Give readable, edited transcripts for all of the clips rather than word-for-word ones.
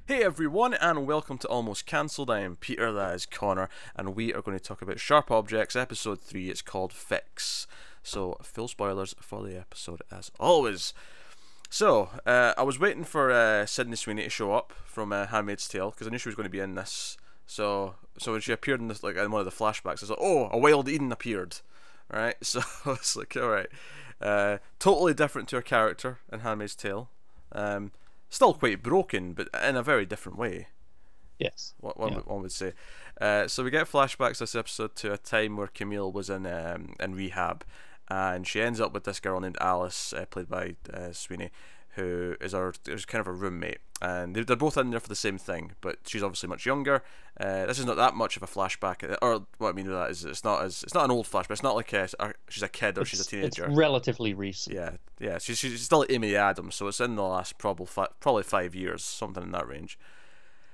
Hey everyone, and welcome to Almost Cancelled. I am Peter, that is Connor, and we are going to talk about Sharp Objects, episode 3. It's called Fix. So, full spoilers for the episode as always. So, I was waiting for Sydney Sweeney to show up from Handmaid's Tale, because I knew she was going to be in this. So when she appeared in this, like in one of the flashbacks, I was like, oh, a Wild Eden appeared. Right? So, it's like, alright. Totally different to her character in Handmaid's Tale. Still quite broken, but in a very different way. Yes. One would say. So we get flashbacks this episode to a time where Camille was in rehab, and she ends up with this girl named Alice, played by Sweeney, who is kind of a roommate, and they're both in there for the same thing, but she's obviously much younger. This is not that much of a flashback, or what I mean by that is it's not an old flashback. It's not like she's a kid or she's a teenager. It's relatively recent. Yeah. She's still Amy Adams, so it's in the last probably 5 years, something in that range.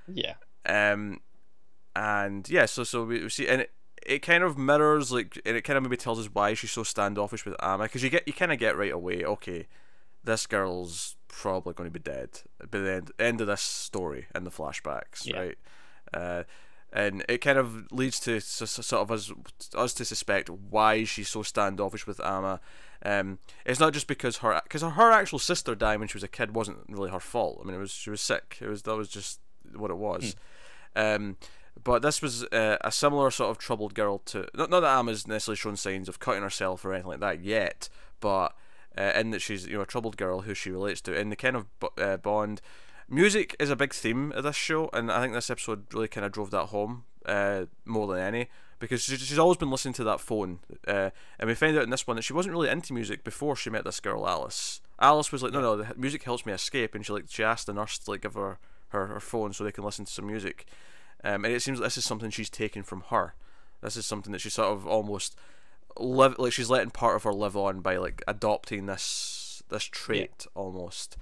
Yeah. And yeah, so we see, and it kind of mirrors, like, and it kind of maybe tells us why she's so standoffish with Amma, because you kind of get right away, okay, this girl's probably going to be dead by the end of this story in the flashbacks, right? And it kind of leads to sort of us to suspect why she's so standoffish with Amma. It's not just because her actual sister dying when she was a kid wasn't really her fault. I mean, she was sick. That was just what it was. But this was a similar sort of troubled girl to, not that Amma's necessarily shown signs of cutting herself or anything like that yet, but in that she's a troubled girl who she relates to, in the kind of bond. Music is a big theme of this show, and I think this episode really kind of drove that home more than any, because she's always been listening to that phone, and we find out in this one that she wasn't really into music before she met this girl Alice. Alice was like, no, the music helps me escape, and she asked the nurse to give her phone so they can listen to some music, and it seems like this is something she's taken from her. This is something that she sort of almost she's letting part of her live on by like adopting this trait almost.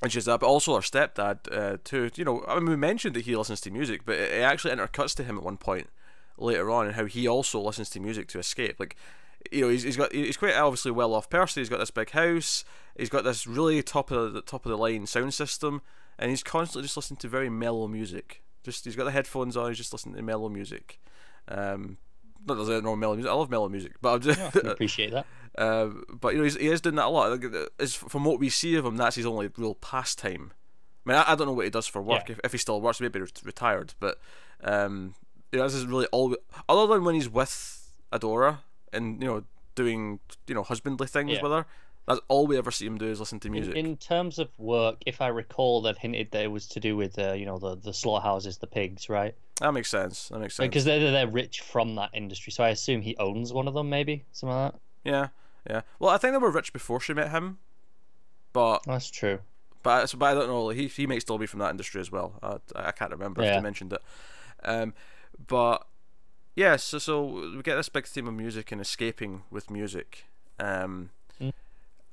And she's that, but also her stepdad too. I mean, we mentioned that he listens to music, but it actually intercuts to him at one point later on, and how he also listens to music to escape. Like, he's quite obviously well off person. He's got this big house. He's got this really top of the line sound system, and he's constantly just listening to very mellow music. He's got the headphones on. He's just listening to mellow music. Not that there's no mellow music. I love mellow music, but I'm just I appreciate that. But he is doing that a lot. From what we see of him, that's his only real pastime. I mean, I don't know what he does for work. If he still works, maybe retired. But this is really all. Other than when he's with Adora and doing husbandly things with her, that's all we ever see him do is listen to music. In terms of work, if I recall, they've hinted that it was to do with the slaughterhouses, the pigs, right? That makes sense. Because they're rich from that industry, so I assume he owns one of them, maybe something like that. Yeah. Well, I think they were rich before she met him, but that's true. But I don't know. He might still be from that industry as well. I can't remember if they mentioned it. But yeah. So we get this big theme of music and escaping with music.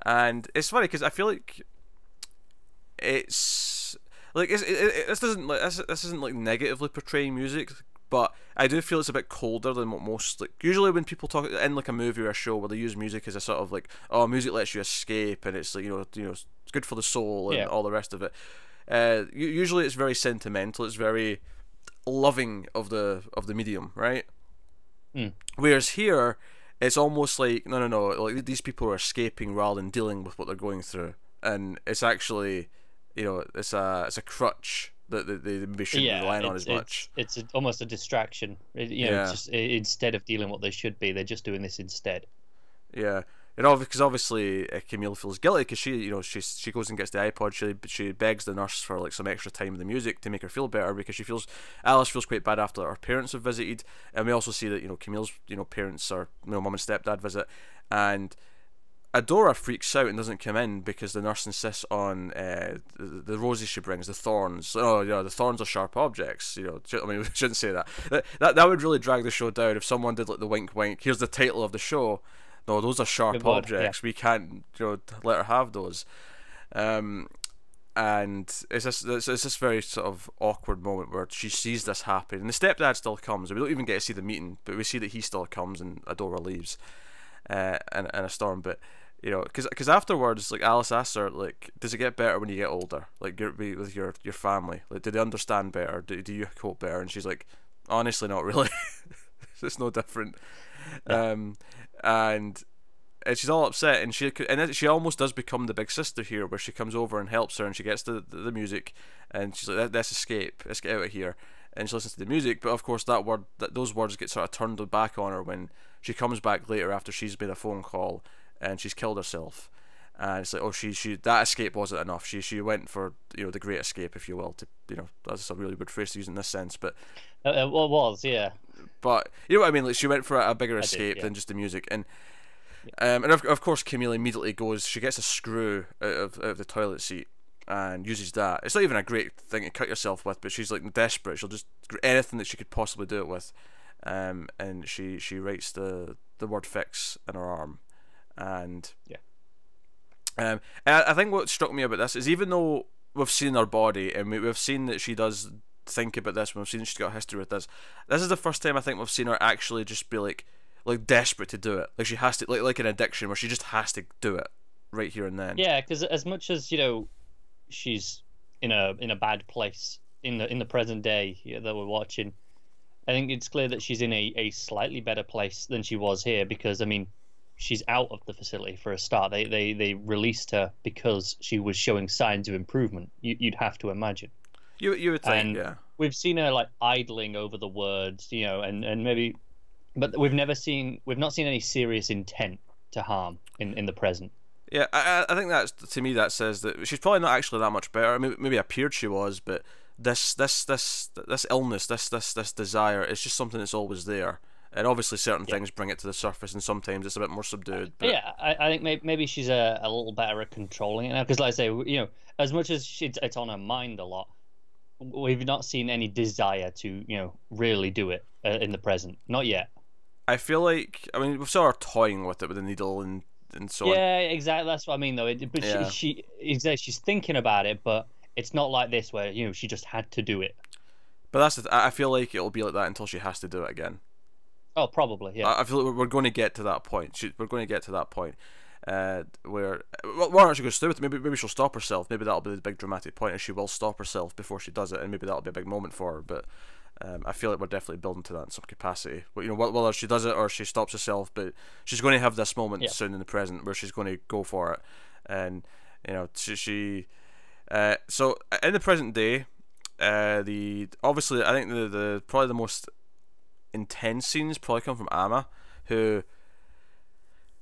And it's funny because I feel like it's like this isn't like negatively portraying music, but I do feel it's a bit colder than what most, like, usually when people talk in like a movie or a show where they use music as a sort of like, oh, music lets you escape and it's like it's good for the soul and all the rest of it. Usually it's very sentimental. It's very loving of the medium, right? Whereas here, it's almost like no, like these people are escaping rather than dealing with what they're going through, and it's actually, it's a crutch that they maybe shouldn't be relying on as much. It's almost a distraction. Just instead of dealing what they should be, they're just doing this instead. Yeah. Because obviously Camille feels guilty because she goes and gets the iPod. She begs the nurse for like some extra time with the music to make her feel better, because Alice feels quite bad after her parents have visited, and we also see that Camille's parents are mum and stepdad visit, and Adora freaks out and doesn't come in because the nurse insists on the roses she brings, the thorns. Oh, the thorns are sharp objects. I mean, we shouldn't say that. That would really drag the show down if someone did like the wink wink. Here's the title of the show. No, those are sharp objects. Yeah. We can't let her have those. And it's this very sort of awkward moment where she sees this happen, and the stepdad still comes. We don't even get to see the meeting, but we see that he still comes, and Adora leaves in a storm. But You know, because afterwards, like Alice asks her, like, does it get better when you get older? Like, with your family, like, do they understand better? Do you cope better? And she's like, honestly, not really. It's no different. Yeah. And she's all upset, and she almost does become the big sister here, where she comes over and helps her, and she gets the music, and she's like, let's escape, let's get out of here, and she listens to the music. But of course, those words get sort of turned back on her when she comes back later after she's made a phone call and she's killed herself, and it's like, oh, she that escape wasn't enough. She went for, you know, the great escape, if you will. To, you know, that's a really weird phrase to use in this sense, but It was, yeah. but you know what I mean. Like, she went for a bigger I escape did, yeah. than just the music, and of course Camille immediately goes. She gets a screw out of the toilet seat and uses that. It's not even a great thing to cut yourself with, but she's like desperate. She'll just anything that she could possibly do it with, and she writes the word fix in her arm, and Yeah. and I think what struck me about this is, even though we've seen her body and we've seen that she does think about this, we've seen she's got a history with this. This is the first time I think we've seen her actually just be like desperate to do it. Like, she has to, like an addiction where she just has to do it right here and then. Yeah, because as much as, you know, she's in a bad place in the present day, that we're watching, I think it's clear that she's in a slightly better place than she was here, because, I mean, she's out of the facility for a start. They released her because she was showing signs of improvement. You'd have to imagine. You would think, And yeah. we've seen her like idling over the words, you know, and maybe, but we've not seen any serious intent to harm in the present. Yeah, I think that's, to me, that says that she's probably not actually that much better. Maybe appeared she was, but this illness, this desire, is just something that's always there. And obviously certain things bring it to the surface, and sometimes it's a bit more subdued. But Yeah, I think maybe she's a little better at controlling it now, because, like I say, you know, as much as it's on her mind a lot, we've not seen any desire to, you know, really do it in the present. Not yet. I feel like, I mean, we saw her toying with it with the needle and so on. Yeah, exactly. That's what I mean, though. But Yeah. she's thinking about it, but it's not like this where, you know, she just had to do it. But I feel like it'll be like that until she has to do it again. Oh, probably, yeah. I feel like we're going to get to that point. We're going to get to that point where, well, why aren't she going to stay with it? Maybe she'll stop herself. Maybe that'll be the big dramatic point, and she will stop herself before she does it, and maybe that'll be a big moment for her. But I feel like we're definitely building to that in some capacity. But, you know, whether she does it or she stops herself, but she's going to have this moment soon in the present where she's going to go for it, and, you know, so in the present day, obviously I think the probably the most intense scenes probably come from Amma, who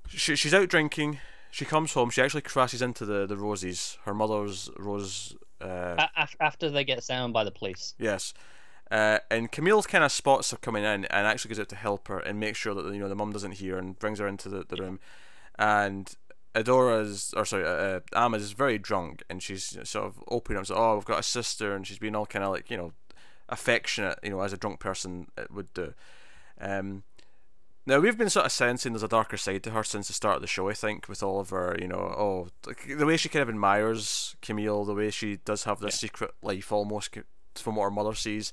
she's out drinking. She comes home. She actually crashes into the Rosies, her mother's Rose. After they get found by the police. Yes, and Camille kind of spots her coming in and actually goes out to help her and make sure that, you know, the mum doesn't hear, and brings her into the room. And Amma is very drunk, and she's sort of opening up, so, oh, we've got a sister, and she's being all kind of like, you know, affectionate, you know, as a drunk person would do. Now, we've been sort of sensing there's a darker side to her since the start of the show, I think, with all of her, you know, the way she kind of admires Camille, the way she does have this secret life almost from what her mother sees.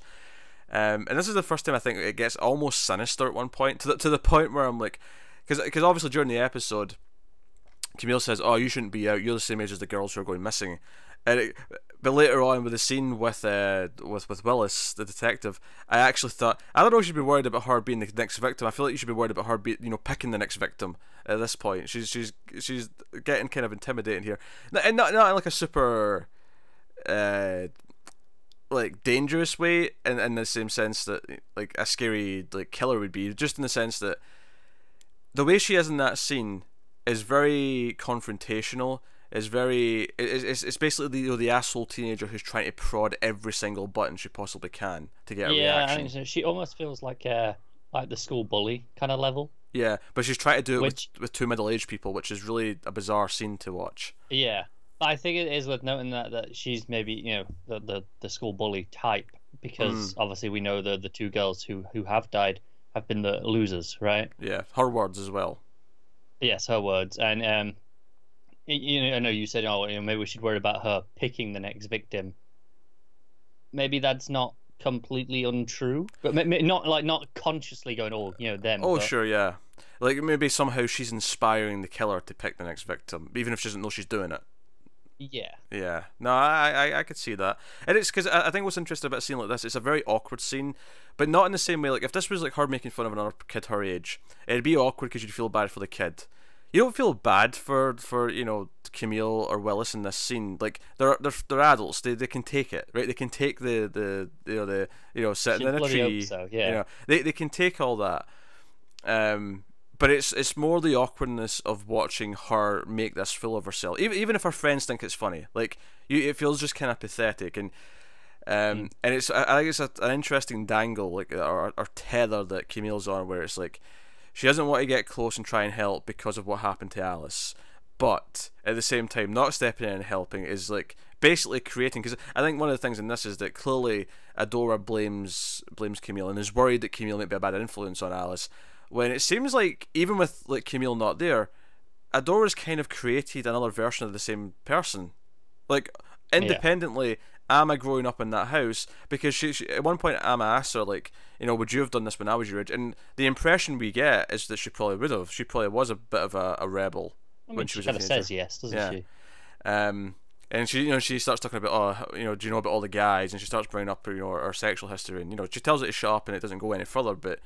And this is the first time I think it gets almost sinister at one point, to the point where I'm like, because obviously during the episode, Camille says, oh, you shouldn't be out, you're the same age as the girls who are going missing. But later on, with the scene with Willis, the detective, I actually thought, I don't know if you should be worried about her being the next victim. I feel like you should be worried about her picking the next victim at this point. She's getting kind of intimidating here, and not in like a super like dangerous way, in the same sense that like a scary like killer would be, just in the sense that the way she is in that scene is very confrontational. It's basically the asshole teenager who's trying to prod every single button she possibly can to get a reaction. I think so. She almost feels like the school bully kind of level. Yeah, but she's trying to do it with two middle-aged people, which is really a bizarre scene to watch. Yeah, I think it is worth noting that she's maybe, you know, the school bully type, because obviously we know the two girls who have died have been the losers, right? Yeah, her words as well. Yes, her words, and you know, I know you said, oh, you know, maybe we should worry about her picking the next victim. Maybe that's not completely untrue, but not consciously going, oh, you know, them. Oh, but sure, yeah. like maybe somehow she's inspiring the killer to pick the next victim, even if she doesn't know she's doing it. Yeah. Yeah, no, I could see that, and it's because I think what's interesting about a scene like this, it's a very awkward scene, but not in the same way. Like if this was like her making fun of another kid her age, it'd be awkward because you'd feel bad for the kid. You don't feel bad for Camille or Willis in this scene. Like they're adults. They can take it, right? They can take the sitting in a tree. So, yeah. They can take all that. But it's more the awkwardness of watching her make this fool of herself. Even if her friends think it's funny, like it feels just kind of pathetic, and it's I think it's an interesting dangle, like or tether that Camille's on, where it's like she doesn't want to get close and try and help because of what happened to Alice, but at the same time, not stepping in and helping is like basically creating. Because I think one of the things in this is that clearly Adora blames Camille and is worried that Camille might be a bad influence on Alice. When it seems like even with like Camille not there, Adora's kind of created another version of the same person, like independently. Amma growing up in that house, because she at one point Amma asks her like, would you have done this when I was your age? And the impression we get is that she probably would have. She probably was a bit of a rebel when she was a teenager. She kind of says yes, doesn't she? And she starts talking about, do you know about all the guys? And she starts bringing up her sexual history, and she tells it to shut up, and it doesn't go any further, but.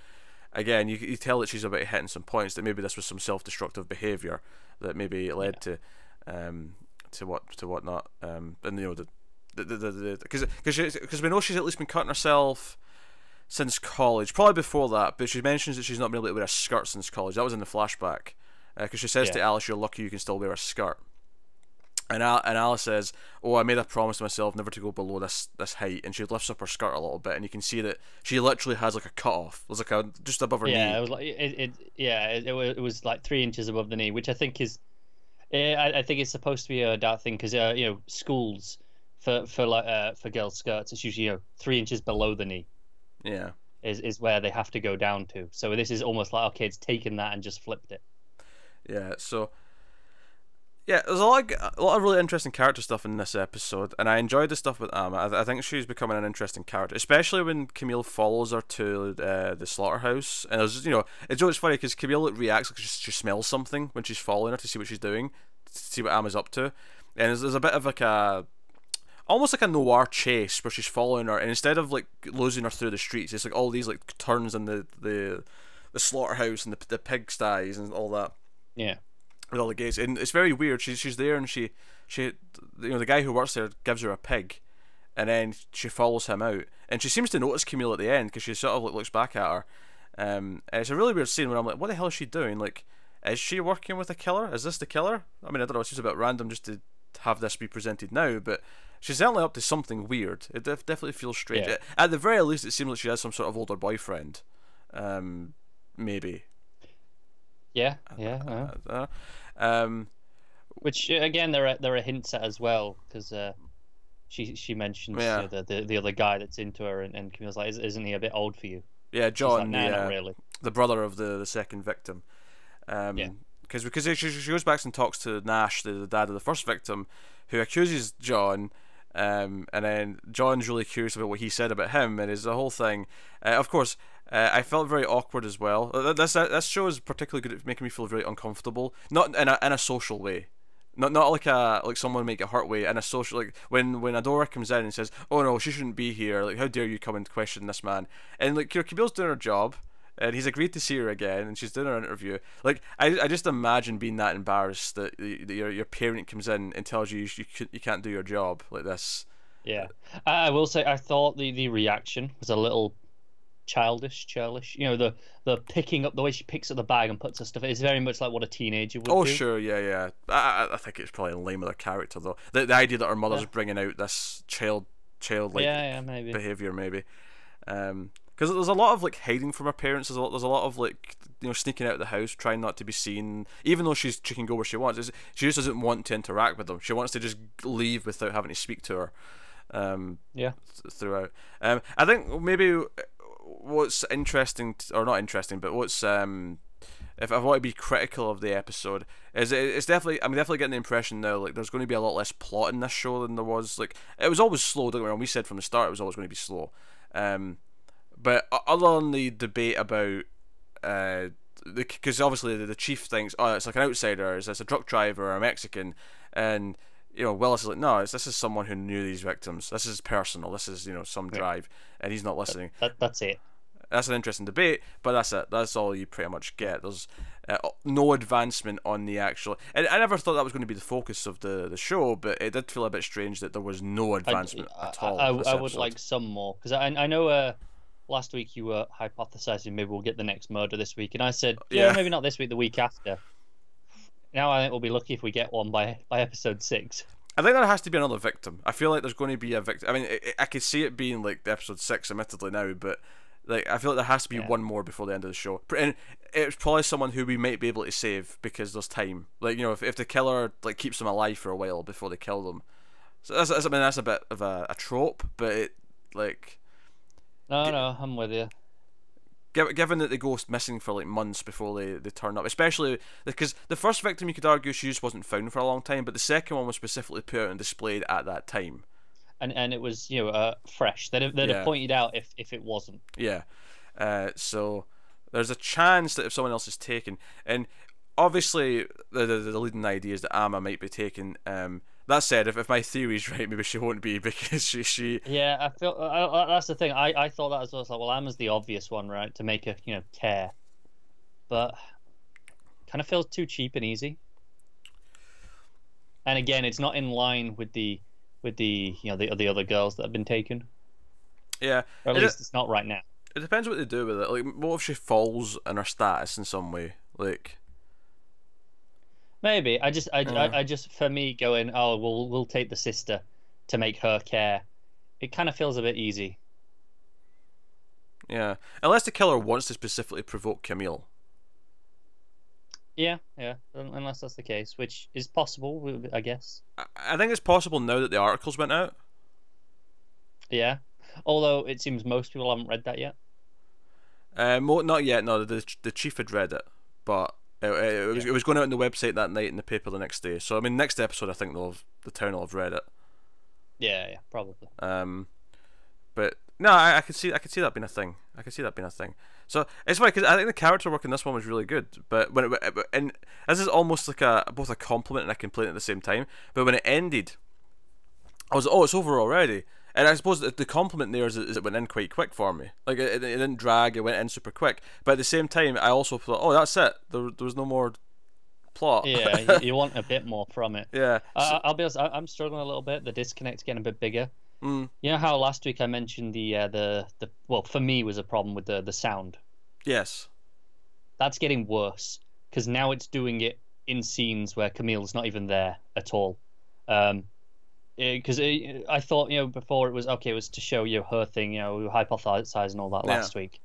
Again, you tell that she's about hitting some points that maybe this was some self-destructive behaviour that maybe led to whatnot. And because we know she's at least been cutting herself since college, probably before that. But she mentions that she's not been able to wear a skirt since college. That was in the flashback, because she says to Alice, "You're lucky you can still wear a skirt." And Alice says, "Oh, I made a promise to myself never to go below this height." And she lifts up her skirt a little bit, and you can see that she literally has like a cut off. It was like just above her knee. Yeah, it was like it was like 3 inches above the knee, which I think is, I think it's supposed to be a dark thing because schools for girls' skirts, it's usually 3 inches below the knee. Yeah, is where they have to go down to. So this is almost like it's taken that and just flipped it. Yeah. So. Yeah, there's a lot of really interesting character stuff in this episode, and I enjoyed the stuff with Amma. I think she's becoming an interesting character, especially when Camille follows her to the slaughterhouse. And it's funny because Camille reacts like she smells something when she's following her to see what she's doing, to see what Amma's up to. And there's a bit of like almost like a noir chase where she's following her, and instead of like losing her through the streets, it's like all these like turns in the slaughterhouse and the pigsties and all that. Yeah. With all the gates, and it's very weird. She's there, and she the guy who works there gives her a pig, and then she follows him out, and she seems to notice Camille at the end because she sort of looks back at her. And it's a really weird scene where I'm like, what the hell is she doing? Like, is she working with a killer? Is this the killer? I mean, I don't know. It's just a bit random just to have this be presented now, but she's certainly up to something weird. It definitely feels strange. Yeah. At the very least, it seems like she has some sort of older boyfriend, maybe. Yeah. Which again, there are hints at as well, because she mentions the other guy that's into her, and Camille's like, isn't he a bit old for you? Yeah, John, like, nah, not really. The brother of the second victim. Because she goes back and talks to Nash, the dad of the first victim, who accuses John. And then John's really curious about what he said about him, and is the whole thing. Of course, I felt very awkward as well. This show is particularly good at making me feel very uncomfortable, not in a social way, not like someone might get hurt way, in a social, like when Adora comes in and says, "Oh no, she shouldn't be here. Like, how dare you come and question this man?" And like Camille's doing her job, and he's agreed to see her again, and she's doing her interview. Like I just imagine being that embarrassed that your parent comes in and tells you you can't do your job like this. Yeah, I will say I thought the reaction was a little childish. The picking up, the way she picks up the bag and puts her stuff. It's very much like what a teenager would do. Oh sure, yeah. I think it's probably in line with her character though. The idea that her mother's bringing out this childlike maybe behavior maybe. Because there's a lot of like hiding from her parents. There's a lot of like sneaking out of the house, trying not to be seen. Even though she can go where she wants, she just doesn't want to interact with them. She wants to just leave without having to speak to her. Throughout. I think maybe what's interesting, or not interesting, but what's if I want to be critical of the episode, is it's definitely, I'm definitely getting the impression now like there's going to be a lot less plot in this show than there was. Like it was always slow. Don't get me wrong. We said from the start it was always going to be slow. But other than the debate about because obviously the chief thinks, oh, it's like an outsider, it's a truck driver or a Mexican, and Willis is like, no, this is someone who knew these victims. This is personal. This is some drive, and he's not listening. That's it. That's an interesting debate, but that's it. That's all you pretty much get. There's no advancement on the actual. And I never thought that was going to be the focus of the show, but it did feel a bit strange that there was no advancement at all. I would like some more, because I know last week you were hypothesizing maybe we'll get the next murder this week, and I said, yeah, maybe not this week, the week after. Now I think we'll be lucky if we get one by episode 6. I think there has to be another victim. I feel like there's going to be a victim. I mean, I could see it being like the episode 6, admittedly now, but like I feel like there has to be one more before the end of the show, and it's probably someone who we might be able to save because there's time. Like if the killer like keeps them alive for a while before they kill them. So that's a bit of a trope, but it like. No, I'm with you. Given that they go missing for like months before they turn up, especially because the first victim you could argue she just wasn't found for a long time, but the second one was specifically put out and displayed at that time. And it was fresh. They'd have pointed out if it wasn't. Yeah, so there's a chance that if someone else is taken, and obviously the leading idea is that Amma might be taken. That said, if my theory's right, maybe she won't be because she. Yeah, I feel that's the thing. I thought that as well. It's like, well, Amma's the obvious one, right, to make her care, but kind of feels too cheap and easy. And again, it's not in line with the the other girls that have been taken. Yeah, or at least it's not right now. It depends what they do with it. Like, what if she falls in her status in some way? Like, maybe I just for me going, oh, we'll take the sister to make her care. It kind of feels a bit easy. Yeah, unless the killer wants to specifically provoke Camille. Yeah, unless that's the case, which is possible, I guess. I think it's possible now that the articles went out. Yeah, although it seems most people haven't read that yet. Not yet. No, the chief had read it, but it was going out on the website that night and the paper the next day. So I mean, next episode I think the town will have read it. Yeah, probably. But no, I could see that being a thing. I could see that being a thing. So it's funny because I think the character work in this one was really good. But and this is almost like both a compliment and a complaint at the same time. But when it ended, I was it's over already. And I suppose the compliment there is it went in quite quick for me. Like it didn't drag, it went in super quick. But at the same time, I also thought, oh, that's it. There was no more plot. Yeah, you want a bit more from it. Yeah. I'll be honest, I'm struggling a little bit. The disconnect's getting a bit bigger. You know how last week I mentioned the well, for me was a problem with the sound. Yes. That's getting worse because now it's doing it in scenes where Camille's not even there at all. Because I thought before it was okay, it was to show her thing, we were hypothesizing all that last week.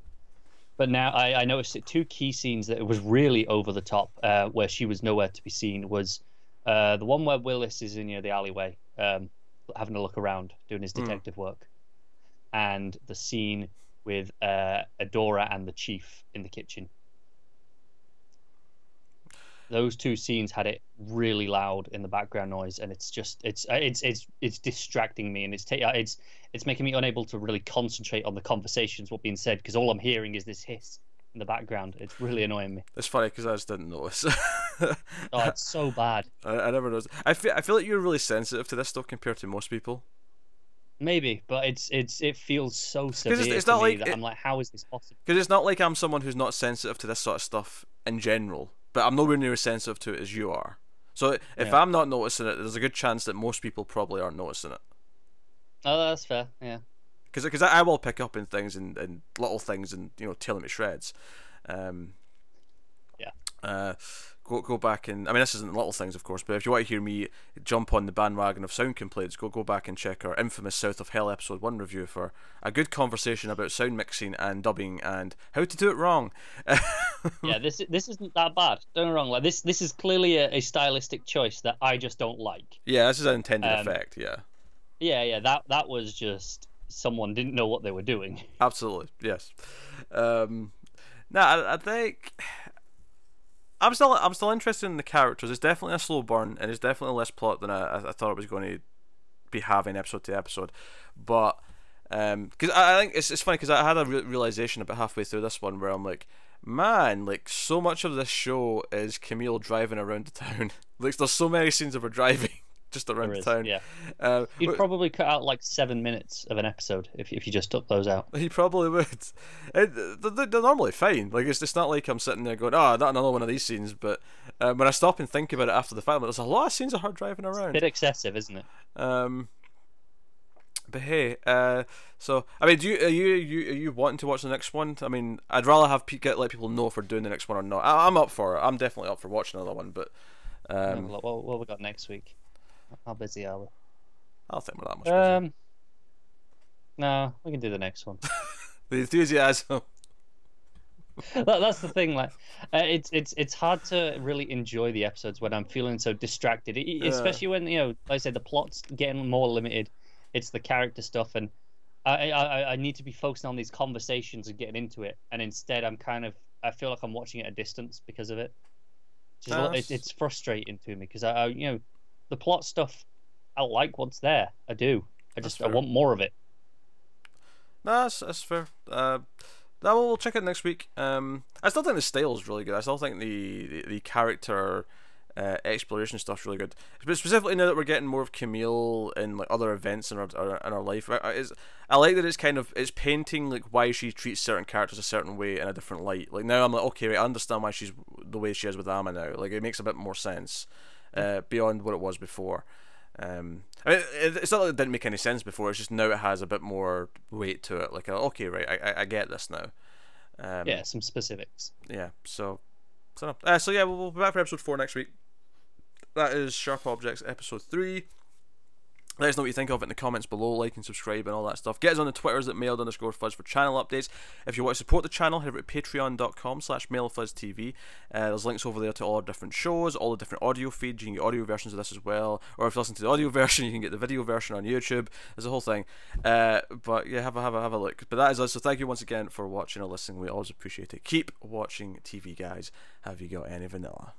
But now I noticed that 2 key scenes that it was really over the top, where she was nowhere to be seen, was the one where Willis is in the alleyway, having a look around, doing his detective work, and the scene with Adora and the chief in the kitchen. Those 2 scenes had it really loud in the background noise, and it's distracting me, and it's making me unable to really concentrate on the conversations what being said because all I'm hearing is this hiss in the background. It's really annoying me. It's funny because I just didn't notice. Oh, it's so bad. I never noticed. I feel like you're really sensitive to this stuff compared to most people. Maybe, but it feels so severe it's to not me like that I'm like, how is this possible? Because it's not like I'm someone who's not sensitive to this sort of stuff in general, but I'm nowhere near as sensitive to it as you are. So if I'm not noticing it, there's a good chance that most people probably aren't noticing it. Oh, that's fair. Yeah. Because I will pick up in things and little things and tear them to shreds. Go back and I mean this isn't little things of course, but if you want to hear me jump on the bandwagon of sound complaints, go back and check our infamous South of Hell episode 1 review for a good conversation about sound mixing and dubbing and how to do it wrong. Yeah, this isn't that bad. Don't get me wrong. Like this is clearly a stylistic choice that I just don't like. Yeah, this is an intended effect. Yeah. Yeah. That was just someone didn't know what they were doing. Absolutely, yes. I think. I'm still interested in the characters. It's definitely a slow burn, and it's definitely less plot than I thought it was going to be having episode to episode. But because I think it's funny because I had a realization about halfway through this one where I'm like, man, like so much of this show is Camille driving around the town. Like there's so many scenes of her driving just around the town. Yeah. Um, You'd probably cut out like 7 minutes of an episode if you just took those out. He probably would. They're normally fine. Like it's not like I'm sitting there going, "Oh, not another one of these scenes." But when I stop and think about it after the fact, there's a lot of scenes of her driving around. A bit excessive, isn't it? But hey, so I mean, are you wanting to watch the next one? I mean, I'd rather let people know if we're doing the next one or not. I'm up for it. I'm definitely up for watching another one. But what we got next week? How busy are we? I don't think we're that much busy. No, we can do the next one. The enthusiasm. That's the thing. Like, it's hard to really enjoy the episodes when I'm feeling so distracted, especially when like I said, the plot's getting more limited. It's the character stuff, and I need to be focusing on these conversations and getting into it. And instead, I feel like I'm watching it at a distance because of it. It's frustrating to me because I the plot stuff, I like what's there. I do. I want more of it. No, that's fair. We'll check it next week. I still think the style is really good. I still think the character exploration stuff's really good. But specifically now that we're getting more of Camille in like other events in our life, I like that it's painting like why she treats certain characters a certain way in a different light. Like now I'm like, okay, right, I understand why she's the way she is with Amma now. Like it makes a bit more sense beyond what it was before. I mean, it's not that it didn't make any sense before. It's just now it has a bit more weight to it. Like, okay, right, I get this now. Yeah, some specifics. Yeah, so yeah, we'll be back for episode 4 next week. That is Sharp Objects episode 3. Let us know what you think of it in the comments below. Like and subscribe and all that stuff. Get us on the Twitters at mailed_fuzz for channel updates. If you want to support the channel, head over to patreon.com/mailfuzztv. There's links over there to all our different shows, all the different audio feeds. You can get audio versions of this as well. Or if you listen to the audio version, you can get the video version on YouTube. There's a whole thing. But yeah, have a look. But that is us. So thank you once again for watching or listening. We always appreciate it. Keep watching TV, guys. Have you got any vanilla?